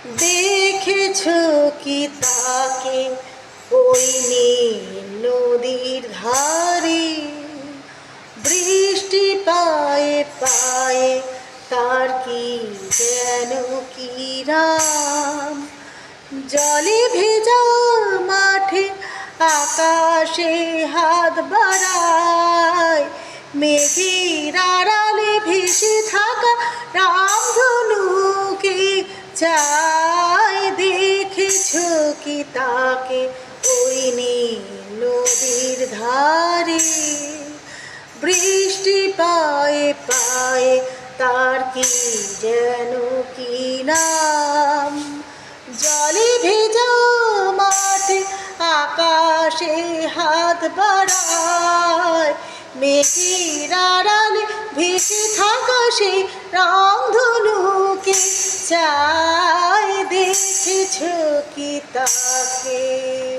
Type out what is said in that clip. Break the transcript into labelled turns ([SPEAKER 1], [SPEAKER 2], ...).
[SPEAKER 1] দেখেছো কি তাকে ওই নীল নদীর ধারে, বৃষ্টি পায়ে পায়ে তার কি যেন কি রাম। জলে ভেজা মাঠে আকাশে হাত বাড়ায়, মেঘের আড়ালে ভেসে থাকা রামধনুকে চায়। দেখেছো কি তাকে ওই নীল নদীর ধারে, বৃষ্টি পায়ে পায়ে তার কি যেন কি নাম। জলে ভেজা মাঠে আকাশে হাত বাড়ায়, মেঘের আড়ালে ভেসে থাকা সেই রামধনুকে চায়। দেখেছো কি তাকে।